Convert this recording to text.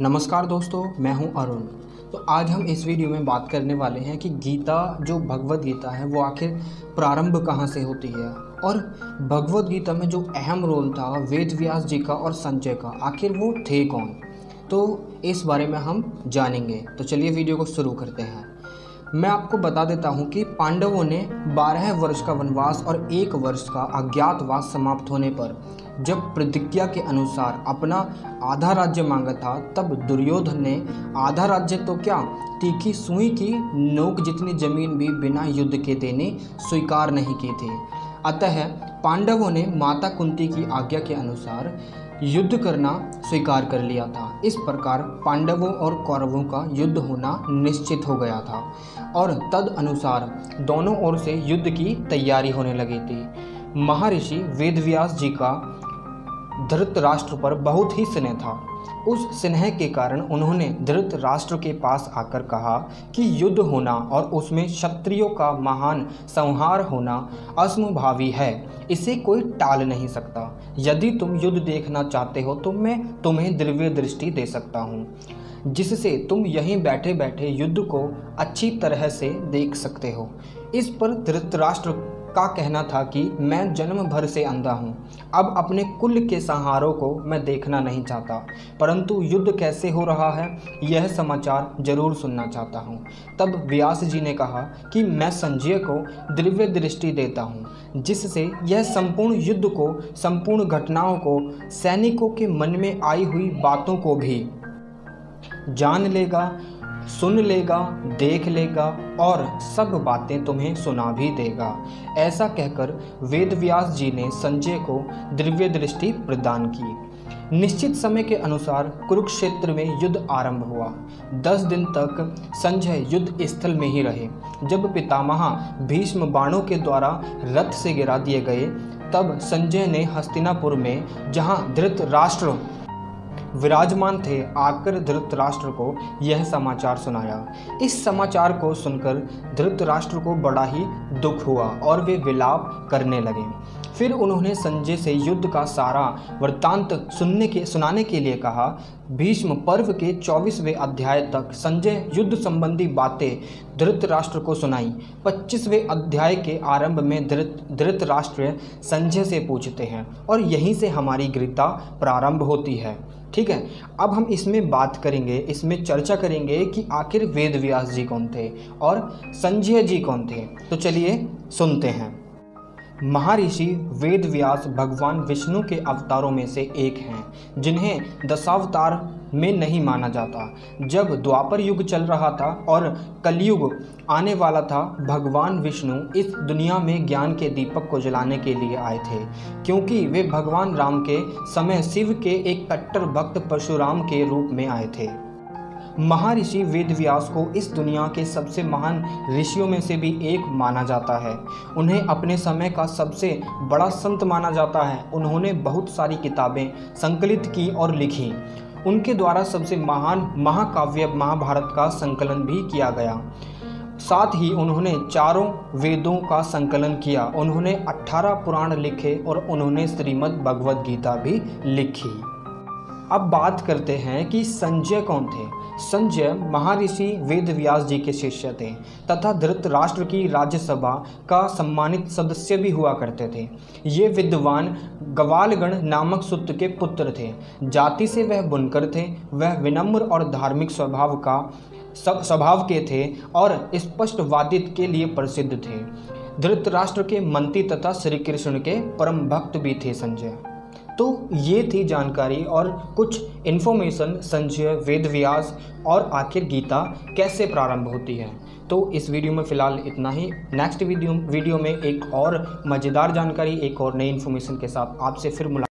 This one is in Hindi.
नमस्कार दोस्तों, मैं हूं अरुण। तो आज हम इस वीडियो में बात करने वाले हैं कि गीता जो भगवद गीता है वो आखिर प्रारंभ कहां से होती है और भगवद गीता में जो अहम रोल था वेद व्यास जी का और संजय का, आखिर वो थे कौन। तो इस बारे में हम जानेंगे। तो चलिए वीडियो को शुरू करते हैं। मैं आपको बता देता हूं कि पांडवों ने 12 वर्ष का वनवास और 1 वर्ष का अज्ञातवास समाप्त होने पर जब प्रतिज्ञा के अनुसार अपना आधा राज्य मांगा था, तब दुर्योधन ने आधा राज्य तो क्या, तीखी सुई की नोक जितनी जमीन भी बिना युद्ध के देने स्वीकार नहीं की थी। अतः पांडवों ने माता कुंती की आज्ञा के अनुसार युद्ध करना स्वीकार कर लिया था। इस प्रकार पांडवों और कौरवों का युद्ध होना निश्चित हो गया था और तद अनुसार दोनों ओर से युद्ध की तैयारी होने लगी थी। महर्षि वेदव्यास जी का धृतराष्ट्र पर बहुत ही स्नेह था। उस स्नेह के कारण उन्होंने धृतराष्ट्र के पास आकर कहा कि युद्ध होना और उसमें क्षत्रियों का महान संहार होना असंभावी है, इसे कोई टाल नहीं सकता। यदि तुम युद्ध देखना चाहते हो तो मैं तुम्हें दिव्य दृष्टि दे सकता हूँ, जिससे तुम यहीं बैठे बैठे युद्ध को अच्छी तरह से देख सकते हो। इस पर धृतराष्ट्र का कहना था कि मैं जन्म भर से अंधा हूँ, अब अपने कुल के संहारों को मैं देखना नहीं चाहता, परंतु युद्ध कैसे हो रहा है यह समाचार जरूर सुनना चाहता हूँ। तब व्यास जी ने कहा कि मैं संजय को दिव्य दृष्टि देता हूँ, जिससे यह संपूर्ण युद्ध को, संपूर्ण घटनाओं को, सैनिकों के मन में आई हुई बातों को भी जान लेगा, सुन लेगा, देख लेगा और सब बातें तुम्हें सुना भी देगा। ऐसा कहकर वेदव्यास जी ने संजय को दिव्य दृष्टि प्रदान की। निश्चित समय के अनुसार कुरुक्षेत्र में युद्ध आरंभ हुआ। 10 दिन तक संजय युद्ध स्थल में ही रहे। जब पितामह भीष्म बाणों के द्वारा रथ से गिरा दिए गए, तब संजय ने हस्तिनापुर में, जहां धृतराष्ट्र विराजमान थे, आकर धृतराष्ट्र को यह समाचार सुनाया। इस समाचार को सुनकर धृतराष्ट्र को बड़ा ही दुख हुआ और वे विलाप करने लगे। फिर उन्होंने संजय से युद्ध का सारा वृत्तांत सुनाने के लिए कहा। भीष्म पर्व के 24वें अध्याय तक संजय युद्ध संबंधी बातें धृतराष्ट्र को सुनाई। 25वें अध्याय के आरंभ में धृतराष्ट्र संजय से पूछते हैं और यहीं से हमारी गीता प्रारंभ होती है। ठीक है, अब हम इसमें बात करेंगे, इसमें चर्चा करेंगे कि आखिर वेदव्यास जी कौन थे और संजय जी कौन थे। तो चलिए सुनते हैं। महर्षि वेदव्यास भगवान विष्णु के अवतारों में से एक हैं, जिन्हें दशावतार में नहीं माना जाता। जब द्वापर युग चल रहा था और कलयुग आने वाला था, भगवान विष्णु इस दुनिया में ज्ञान के दीपक को जलाने के लिए आए थे, क्योंकि वे भगवान राम के समय शिव के एक कट्टर भक्त परशुराम के रूप में आए थे। महर्षि वेदव्यास को इस दुनिया के सबसे महान ऋषियों में से भी एक माना जाता है। उन्हें अपने समय का सबसे बड़ा संत माना जाता है। उन्होंने बहुत सारी किताबें संकलित की और लिखी। उनके द्वारा सबसे महान महाकाव्य महाभारत का संकलन भी किया गया। साथ ही उन्होंने 4 वेदों का संकलन किया। उन्होंने 18 पुराण लिखे और उन्होंने श्रीमद् भगवद गीता भी लिखी। अब बात करते हैं कि संजय कौन थे। संजय महर्षि वेदव्यास जी के शिष्य थे तथा धृतराष्ट्र की राज्यसभा का सम्मानित सदस्य भी हुआ करते थे। ये विद्वान गवालगण नामक सूत के पुत्र थे। जाति से वह बुनकर थे। वह विनम्र और धार्मिक स्वभाव के थे और स्पष्टवादित के लिए प्रसिद्ध थे। धृतराष्ट्र के मंत्री तथा श्री कृष्ण के परम भक्त भी थे संजय। तो ये थी जानकारी और कुछ इन्फॉर्मेशन संजय, वेदव्यास और आखिर गीता कैसे प्रारंभ होती है। तो इस वीडियो में फ़िलहाल इतना ही। नेक्स्ट वीडियो में एक और मज़ेदार जानकारी, एक और नई इन्फॉर्मेशन के साथ आपसे फिर मुलाकात